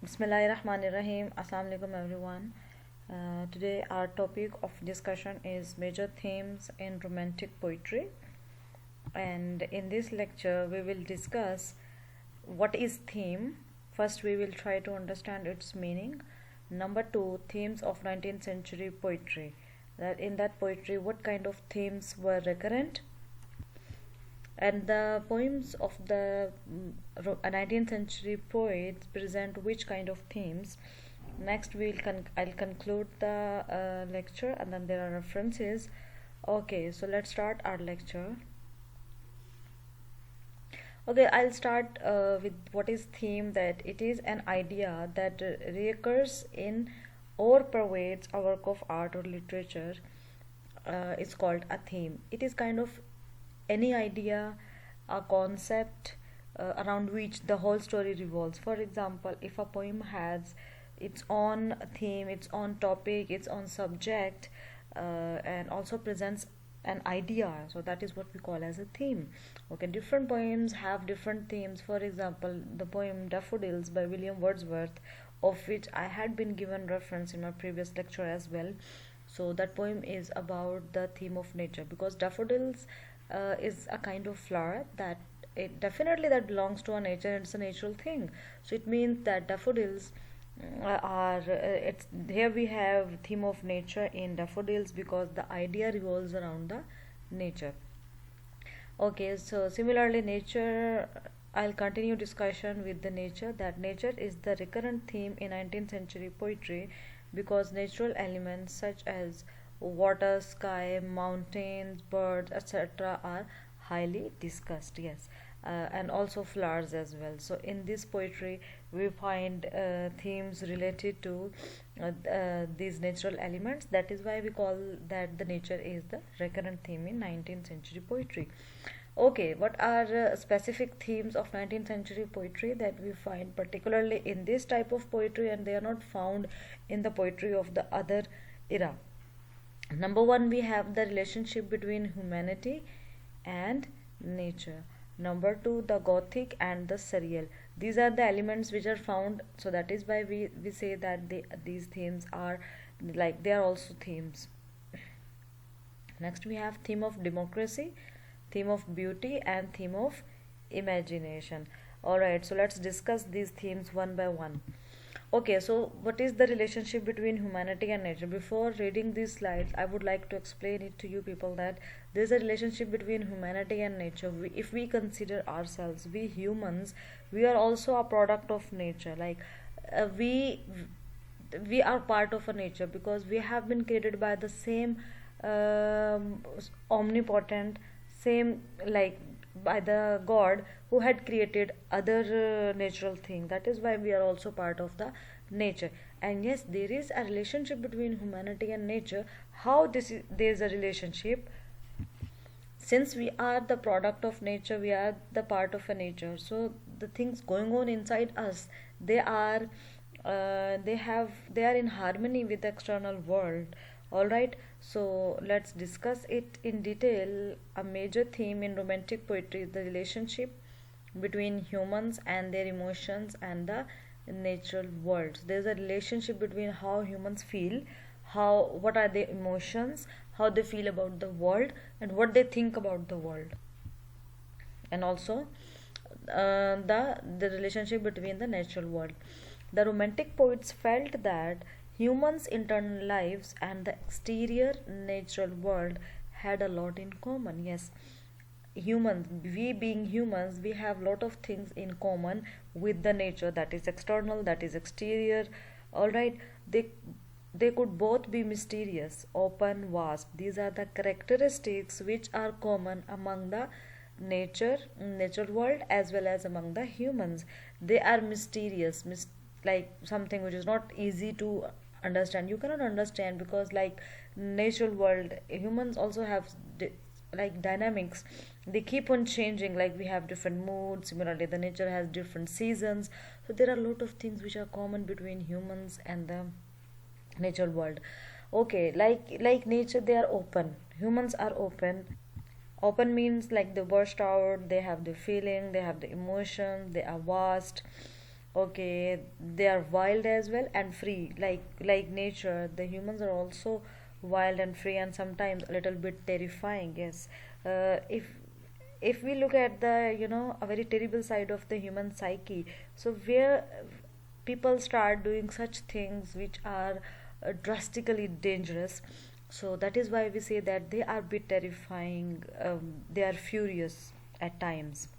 Bismillahirrahmanirrahim. Assalamu alaikum everyone. Today our topic of discussion is major themes in romantic poetry, and in this lecture we will discuss what is theme. First we will try to understand its meaning. Number 2, themes of 19th century poetry. That in that poetry what kind of themes were recurrent, and the poems of the 19th century poets present which kind of themes. Next I'll conclude the lecture, and then there are references. Okay, so let's start our lecture. Okay, I'll start with what is theme. That it is an idea that reoccurs in or pervades a work of art or literature. It's called a theme. It is kind of any idea, a concept around which the whole story revolves. For example, if a poem has its own theme, its own topic, its own subject, and also presents an idea, so that is what we call as a theme. Okay, different poems have different themes. For example, the poem Daffodils by William Wordsworth, of which I had been given reference in my previous lecture as well. So that poem is about the theme of nature, because daffodils is a kind of flower that it definitely that belongs to a nature. It's a natural thing, so it means that daffodils are it's here we have theme of nature in daffodils, because the idea revolves around the nature. Okay, so similarly nature, I'll continue discussion with the nature. That nature is the recurrent theme in 19th century poetry, because natural elements such as water, sky, mountains, birds, etc. are highly discussed. Yes, and also flowers as well. So in this poetry we find themes related to these natural elements. That is why we call that the nature is the recurrent theme in 19th century poetry. Okay, what are specific themes of 19th century poetry that we find particularly in this type of poetry, and they are not found in the poetry of the other era? Number 1, we have the relationship between humanity and nature. Number 2, the gothic and the surreal. These are the elements which are found, so that is why we say that these themes are like they are also themes. Next we have theme of democracy, theme of beauty, and theme of imagination. Alright, so let's discuss these themes one by one. Okay, so what is the relationship between humanity and nature? Before reading these slides, I would like to explain it to you people that there is a relationship between humanity and nature. If we consider ourselves, we humans, we are also a product of nature. Like we are part of a nature, because we have been created by the same omnipotent, same like by the God who had created other natural thing. That is why we are also part of the nature. And yes, there is a relationship between humanity and nature. How there is a relationship? Since we are the product of nature, we are the part of a nature, so the things going on inside us, they are they are in harmony with the external world. All right, so let's discuss it in detail. A major theme in romantic poetry is the relationship between humans and their emotions and the natural world. There's a relationship between how humans feel, what are their emotions, how they feel about the world, and what they think about the world, and also the relationship between the natural world. The romantic poets felt that humans' internal lives and the exterior natural world had a lot in common. Yes, humans, we being humans, we have lot of things in common with the nature, that is external, that is exterior. All right, they could both be mysterious, open, vast. These are the characteristics which are common among the natural world as well as among the humans. They are mysterious, like something which is not easy to understand. You cannot understand, because like natural world, humans also have like dynamics. They keep on changing, like we have different moods. Similarly, the nature has different seasons. So there are a lot of things which are common between humans and the natural world. Okay, like nature, they are open, humans are open. Open means like they burst out, they have the feeling, they have the emotion, they are vast. Okay, they are wild as well and free, like nature. The humans are also wild and free, and sometimes a little bit terrifying. Yes, if we look at the a very terrible side of the human psyche, so where people start doing such things which are drastically dangerous. So that is why we say that they are a bit terrifying. They are furious at times.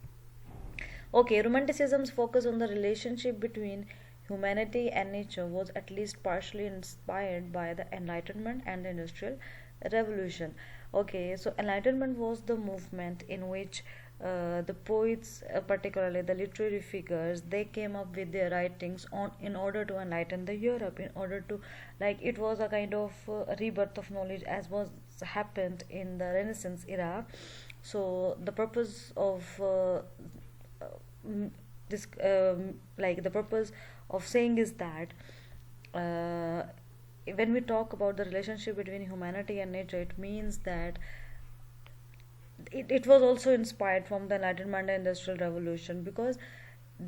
Okay, Romanticism's focus on the relationship between humanity and nature was at least partially inspired by the Enlightenment and the Industrial Revolution. Okay, so Enlightenment was the movement in which the poets, particularly the literary figures, they came up with their writings on in order to enlighten the Europe, in order to, like, it was a kind of rebirth of knowledge as was happened in the Renaissance era. So the purpose of this like the purpose of saying is that uh, when we talk about the relationship between humanity and nature, it means that it was also inspired from the Enlightenment and Industrial Revolution, because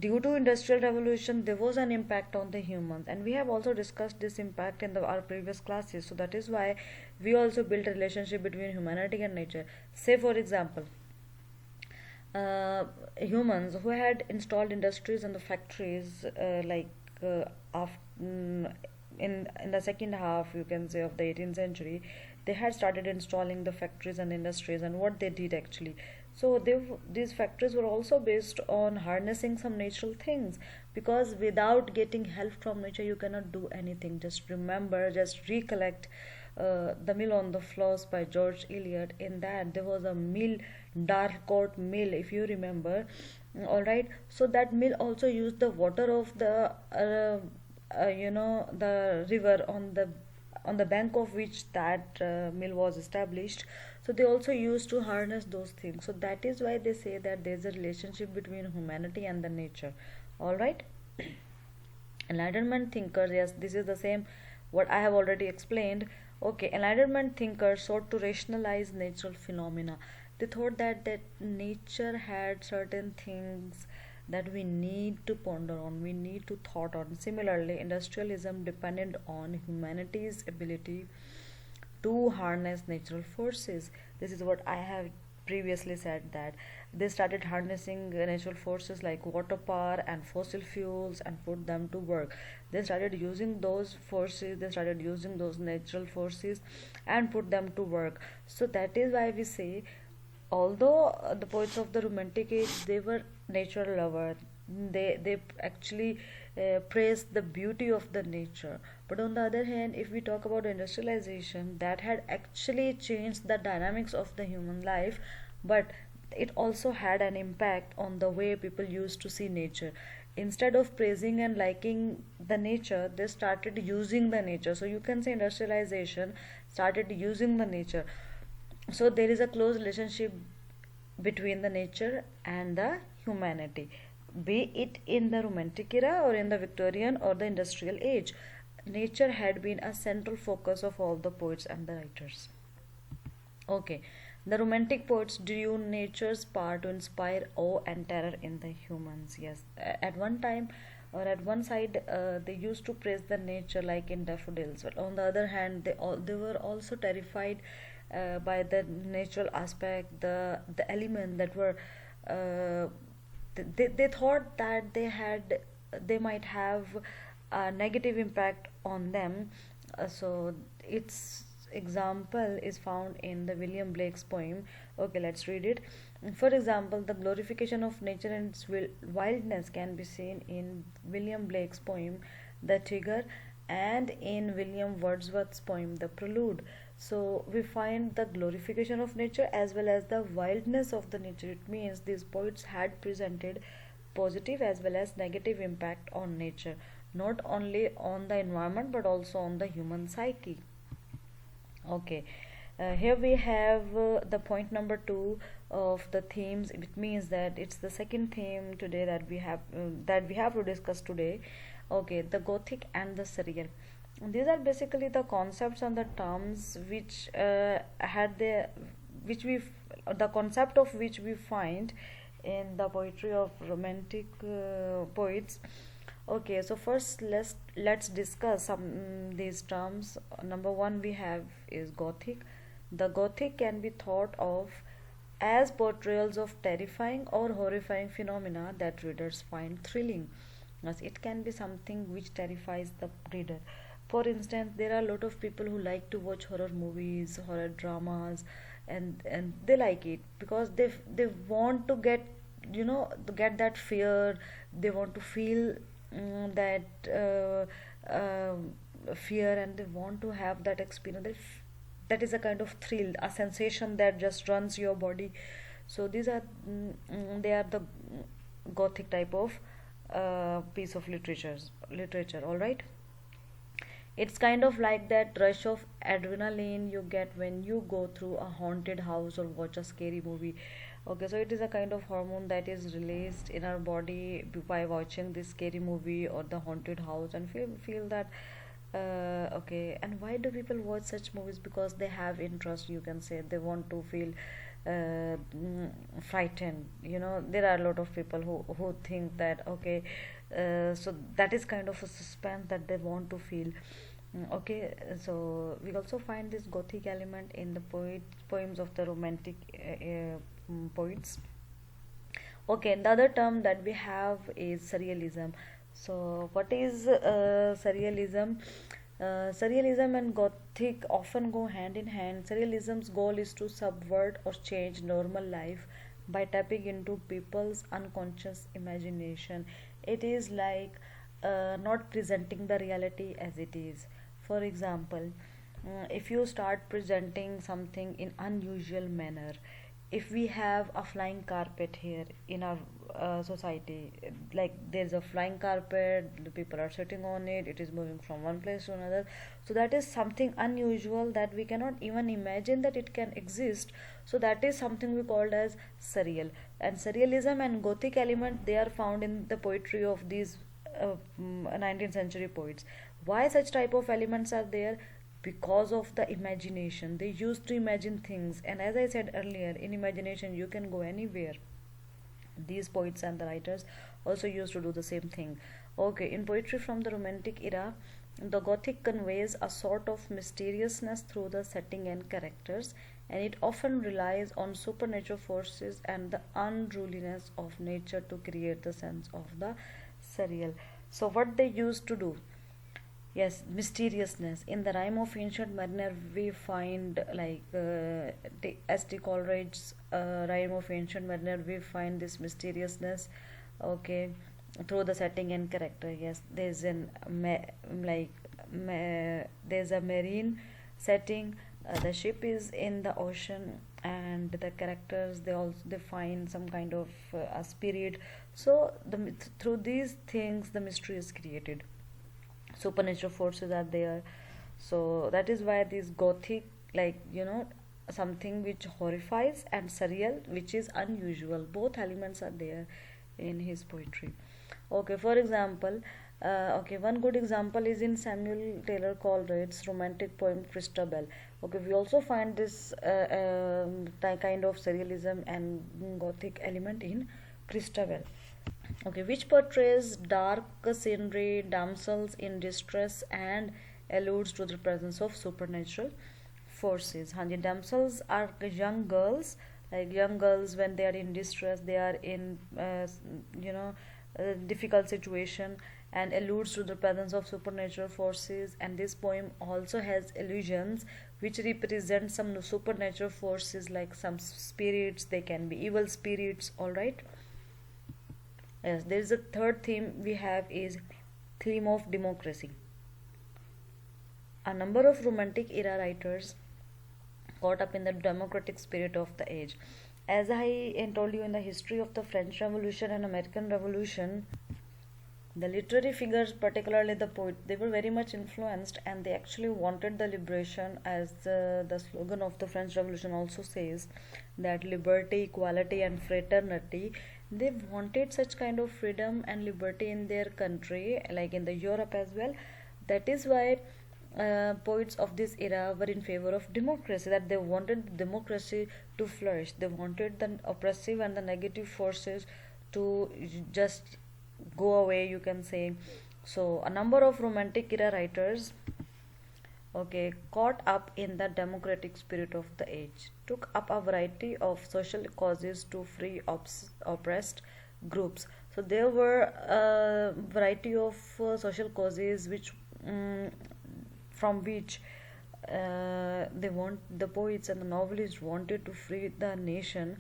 due to Industrial Revolution there was an impact on the humans, and we have also discussed this impact in our previous classes. So that is why we also built a relationship between humanity and nature. Say for example, uh, humans who had installed industries and the factories, after, in the second half, you can say, of the 18th century, they had started installing the factories and industries. And what they did actually, so these factories were also based on harnessing some natural things, because without getting help from nature you cannot do anything. Just remember, just recollect The Mill on the Floss by George Eliot. In that there was a mill, Darcourt Mill, if you remember. All right, so that mill also used the water of the the river on the bank of which that mill was established. So they also used to harness those things. So that is why they say that there is a relationship between humanity and the nature. All right. Enlightenment thinkers, yes, this is the same what I have already explained. Okay, Enlightenment thinkers sought to rationalize natural phenomena. They thought that nature had certain things that we need to ponder on, we need to thought on. Similarly, industrialism depended on humanity's ability to harness natural forces. This is what I have previously said, that they started harnessing natural forces like water power and fossil fuels and put them to work. They started using those forces, they started using those natural forces and put them to work. So that is why we say, although the poets of the Romantic age, they were nature lovers, they actually praised the beauty of the nature. But on the other hand, if we talk about industrialization, that had actually changed the dynamics of the human life, but it also had an impact on the way people used to see nature. Instead of praising and liking the nature, they started using the nature. So you can say industrialization started using the nature. So there is a close relationship between the nature and the humanity, be it in the Romantic era or in the Victorian or the Industrial age. Nature had been a central focus of all the poets and the writers. Okay, the Romantic poets drew nature's power to inspire awe and terror in the humans. Yes, at one time or at one side, they used to praise the nature like in daffodils, but on the other hand, they were also terrified by the natural aspect, the element that were. They thought that they might have a negative impact on them. So its example is found in the William Blake's poem. Okay, let's read it. For example, the glorification of nature and its wildness can be seen in William Blake's poem The Tigger and in William Wordsworth's poem The Prelude. So we find the glorification of nature as well as the wildness of the nature. It means these poets had presented positive as well as negative impact on nature, not only on the environment but also on the human psyche. Okay, here we have the point number 2 of the themes. It means that it's the second theme today that we have to discuss today. Okay, the Gothic and the Surreal. These are basically the concepts and the terms which had the which we the concept of which we find in the poetry of Romantic poets. Okay, so first let's discuss some these terms. Number one we have is Gothic. The Gothic can be thought of as portrayals of terrifying or horrifying phenomena that readers find thrilling. Yes, it can be something which terrifies the reader. For instance, there are a lot of people who like to watch horror movies, horror dramas, and they like it because they want to get, you know, to get that fear. They want to feel that fear, and they want to have that experience. That is a kind of thrill, a sensation that just runs your body. So these are they are the Gothic type of piece of literature, all right. It's kind of like that rush of adrenaline you get when you go through a haunted house or watch a scary movie. Okay, so it is a kind of hormone that is released in our body by watching this scary movie or the haunted house, and feel that okay. And why do people watch such movies? Because they have interest, you can say. They want to feel frightened. You know, there are a lot of people who think that okay, so that is kind of a suspense that they want to feel. Okay, so we also find this Gothic element in the poems of the romantic poets. Okay, the other term that we have is surrealism. So, what is surrealism? Surrealism and Gothic often go hand in hand. Surrealism's goal is to subvert or change normal life by tapping into people's unconscious imagination. It is like not presenting the reality as it is. For example, if you start presenting something in unusual manner, if we have a flying carpet here in our society, like there's a flying carpet, the people are sitting on it, it is moving from one place to another. So that is something unusual that we cannot even imagine that it can exist. So that is something we called as surreal. And surrealism and Gothic element, they are found in the poetry of these 19th century poets. Why such type of elements are there? Because of the imagination. They used to imagine things, and as I said earlier, in imagination you can go anywhere. These poets and the writers also used to do the same thing. Okay, in poetry from the romantic era, the Gothic conveys a sort of mysteriousness through the setting and characters, and it often relies on supernatural forces and the unruliness of nature to create the sense of the surreal. So what they used to do? Yes, mysteriousness. In the rhyme of ancient mariner, we find like S.T. Coleridge's rhyme of ancient mariner. We find this mysteriousness, okay, through the setting and character. Yes, there's there's a marine setting. The ship is in the ocean, and the characters they find some kind of a spirit. So through these things, the mystery is created. Supernatural forces are there. So that is why this Gothic, like, you know, something which horrifies, and surreal, which is unusual, both elements are there in his poetry. Okay, for example, okay, one good example is in Samuel Taylor Coleridge's romantic poem Christabel. Okay, we also find this kind of surrealism and Gothic element in Christabel. Okay, which portrays dark scenery, damsels in distress, and alludes to the presence of supernatural forces. हाँ जी, damsels are young girls, like young girls when they are in distress, they are in you know, difficult situation, and alludes to the presence of supernatural forces. And this poem also has allusions which represent some supernatural forces, like some spirits. They can be evil spirits, all right. Yes, there is a third theme we have is theme of democracy. A number of romantic era writers caught up in the democratic spirit of the age. As I told you, in the history of the French Revolution and American Revolution, the literary figures, particularly the poet, they were very much influenced, and they actually wanted the liberation, as the slogan of the French Revolution also says, that liberty, equality, and fraternity. They wanted such kind of freedom and liberty in their country, like in the Europe as well. That is why poets of this era were in favor of democracy, that they wanted democracy to flourish. They wanted the oppressive and the negative forces to just go away, you can say. So a number of romantic era writers, okay, caught up in the democratic spirit of the age, took up a variety of social causes to free oppressed groups. So there were a variety of social causes which from which they want the poets and the novelists wanted to free the nation.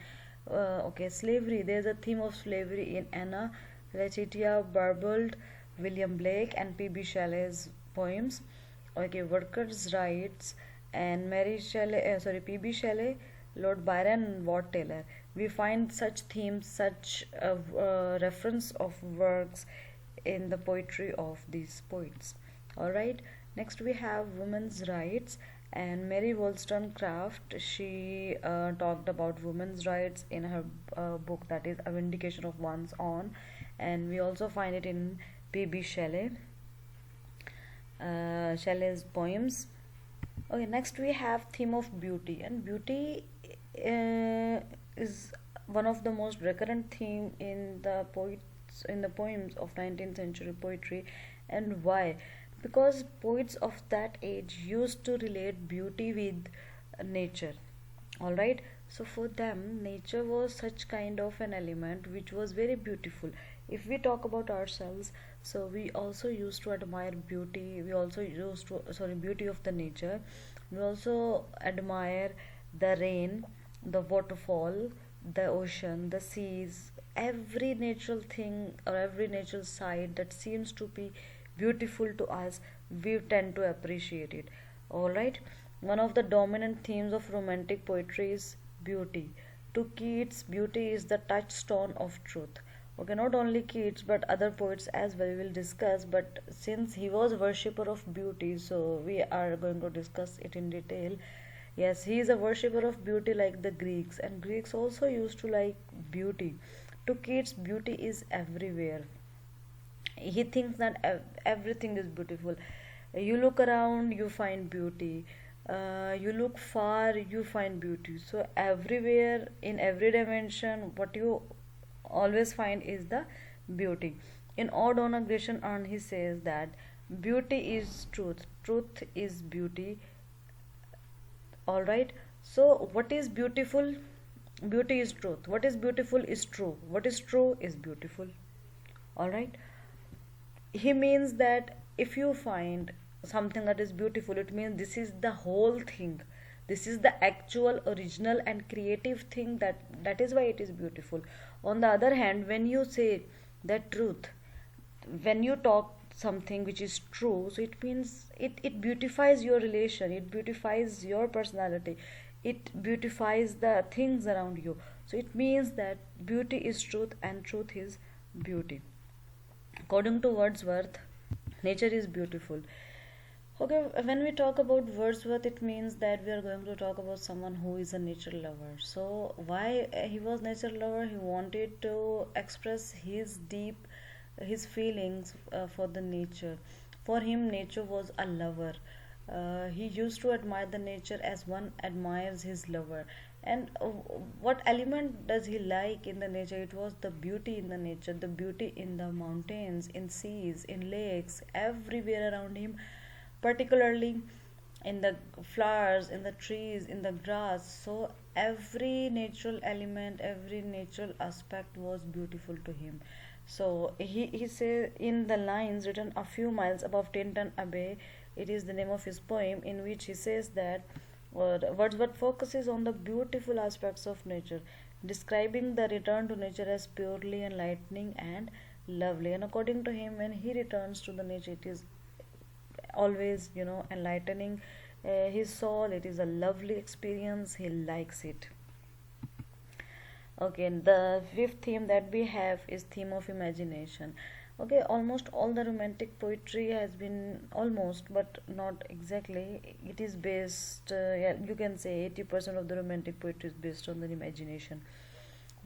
Okay, slavery. There's a theme of slavery in Anna Letitia Barbauld, William Blake, and P.B. Shelley's poems. Okay, workers' rights and Mary Shelley, P.B. Shelley, Lord Byron, and Ward Taylor. We find such themes, such reference of works in the poetry of these poets. All right. Next, we have women's rights, and Mary Wollstonecraft. She talked about women's rights in her book, that is A Vindication of One's Own, and we also find it in P.B. Shelley. Shelley's poems. Okay, next we have theme of beauty, and beauty is one of the most recurrent theme in the poems of 19th century poetry. And why? Because poets of that age used to relate beauty with nature. All right, so for them nature was such kind of an element which was very beautiful. If we talk about ourselves, so we also used to admire beauty, we also used to, beauty of the nature. We also admire the rain, the waterfall, the ocean, the seas, every natural thing or every natural sight that seems to be beautiful to us, we tend to appreciate it. All right, one of the dominant themes of romantic poetry is beauty. To Keats, beauty is the touchstone of truth. Okay, not only Keats but other poets as well, we will discuss, but since he was a worshipper of beauty, so we are going to discuss it in detail. Yes, he is a worshipper of beauty like the Greeks, and Greeks also used to like beauty. To Keats, beauty is everywhere. He thinks that everything is beautiful. You look around, you find beauty. You look far, you find beauty. So everywhere, in every dimension, what you always find is the beauty. In Ode on a Grecian Urn, he says that beauty is truth, truth is beauty. All right, so what is beautiful? Beauty is truth. What is beautiful is true. What is true is beautiful. All right, he means that if you find something that is beautiful, it means this is the whole thing, this is the actual original and creative thing, that is why it is beautiful. On the other hand, when you say that truth, when you talk something which is true, so it means it beautifies your relation, it beautifies your personality, it beautifies the things around you. So it means that beauty is truth and truth is beauty. According to Wordsworth, nature is beautiful. Okay, when we talk about Wordsworth, it means that we are going to talk about someone who is a nature lover. So why he was nature lover? He wanted to express his feelings for the nature. For him, nature was a lover. He used to admire the nature as one admires his lover. And what element does he like in the nature? It was the beauty in the nature, the beauty in the mountains, in seas, in lakes, everywhere around him, particularly in the flowers, in the trees, in the grass. So every natural element, every natural aspect was beautiful to him. So he says in the lines written a few miles above Tainton Abbey, it is the name of his poem, in which he says that Wordsworth focuses on the beautiful aspects of nature, describing the return to nature as purely enlightening and lovely. And according to him, when he returns to the nature, it is always, enlightening his soul. It is a lovely experience. He likes it. Okay, and the fifth theme that we have is theme of imagination. Okay, almost all the romantic poetry has been, almost but not exactly, it is based, yeah, you can say 80% of the romantic poetry is based on the imagination.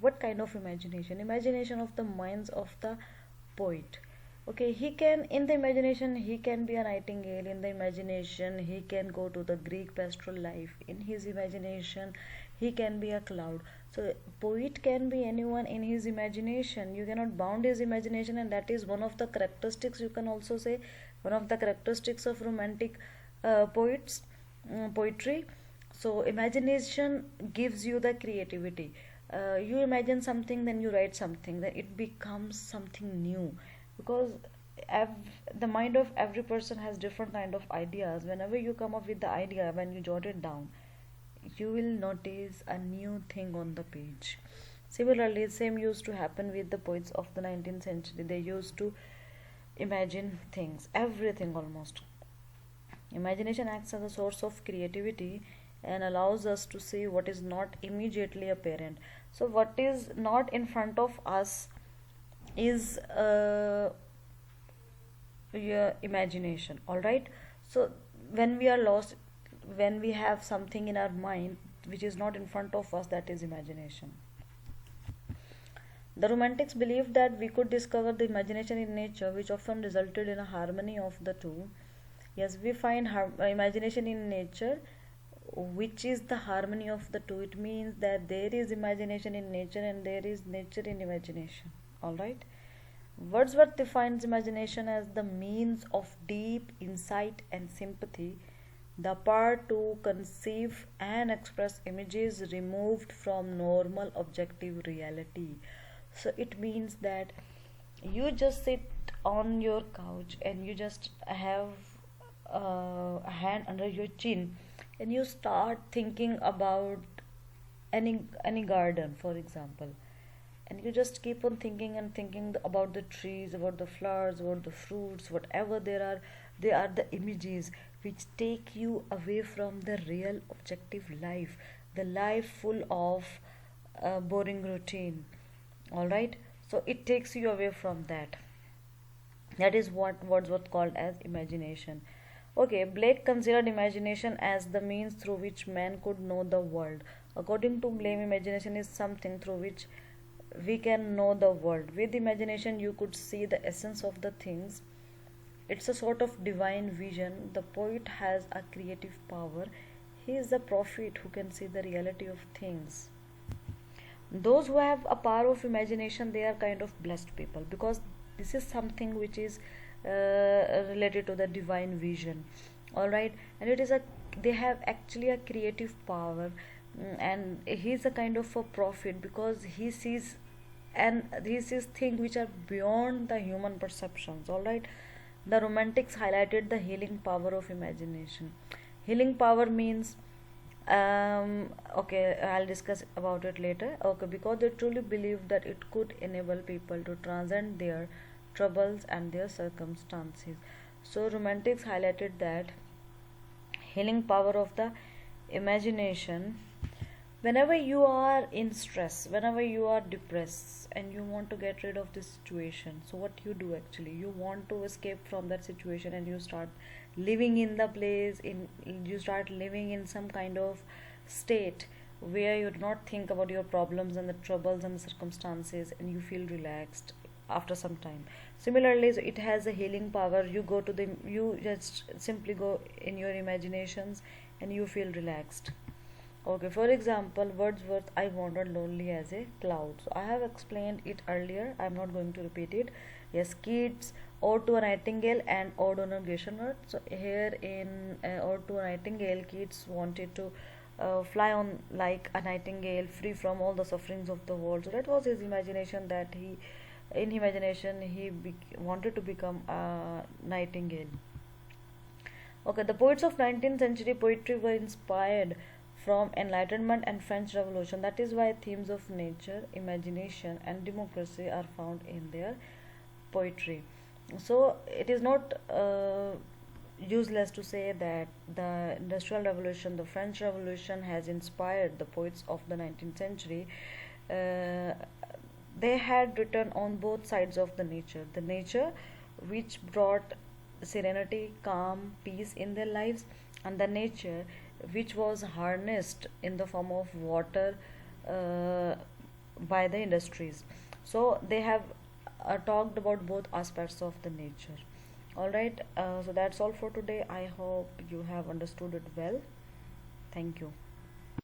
What kind of imagination? Imagination of the minds of the poet. Okay, he can, in the imagination, he can be a nightingale. In the imagination, he can go to the Greek pastoral life. In his imagination, he can be a cloud. So poet can be anyone in his imagination. You cannot bound his imagination, and that is one of the characteristics, you can also say, one of the characteristics of romantic poets, poetry. So imagination gives you the creativity. You imagine something, then you write something, then it becomes something new, because the mind of every person has different kind of ideas. Whenever you come up with the idea, when you jot it down, you will notice a new thing on the page. Similarly, same used to happen with the poets of the 19th century. They used to imagine things, everything almost. Imagination acts as a source of creativity and allows us to see what is not immediately apparent. So, what is not in front of us is your imagination. All right. So, when we are lost, when we have something in our mind which is not in front of us, that is imagination. The Romantics believed that we could discover the imagination in nature, which often resulted in a harmony of the two. Yes, we find imagination in nature, which is the harmony of the two. It means that there is imagination in nature and there is nature in imagination. Alright? Wordsworth defines imagination as the means of deep insight and sympathy, the power to conceive and express images removed from normal objective reality. So it means that you just sit on your couch and you just have a hand under your chin, and you start thinking about any garden, for example, and you just keep on thinking and thinking about the trees, about the flowers, about the fruits, whatever there are. They are the images which take you away from the real objective life, the life full of boring routine. All right, so it takes you away from that. That is what Wordsworth called as imagination. Okay, Blake considered imagination as the means through which man could know the world. According to Blake, imagination is something through which we can know the world. With imagination, you could see the essence of the things. It's a sort of divine vision. The poet has a creative power. He is the prophet who can see the reality of things. Those who have a power of imagination, they are kind of blessed people, because this is something which is related to the divine vision. All right, and it is a, they have actually a creative power. And he is a kind of a prophet, because he sees, and he sees things which are beyond the human perceptions. All right, the Romantics highlighted the healing power of imagination. Healing power means, okay, I'll discuss about it later. Okay, because they truly believed that it could enable people to transcend their troubles and their circumstances. So Romantics highlighted that healing power of the imagination. Whenever you are in stress, whenever you are depressed and you want to get rid of this situation, so what you do, actually you want to escape from that situation, and you start living in the place, in you start living in some kind of state where you do not think about your problems and the troubles and the circumstances, and you feel relaxed after some time. Similarly, so it has a healing power. You go to the, you just simply go in your imaginations and you feel relaxed. Okay, for example, Wordsworth, I wandered lonely as a cloud. So I have explained it earlier. I am not going to repeat it. Yes, Keats, Ode to a Nightingale and Ode on a Geshenot. So here in Ode to a Nightingale, Keats wanted to fly on like a nightingale, free from all the sufferings of the world. So that was his imagination. That he, in imagination, he wanted to become a nightingale. Okay, the poets of 19th century poetry were inspired from Enlightenment and French Revolution. That is why themes of nature, imagination, and democracy are found in their poetry. So it is not useless to say that the Industrial Revolution, the French Revolution, has inspired the poets of the 19th century. Uh, they had written on both sides of the nature which brought serenity, calm, peace in their lives, and the nature which was harnessed in the form of water uh, by the industries. So they have talked about both aspects of the nature. All right, so that's all for today. I hope you have understood it well. Thank you.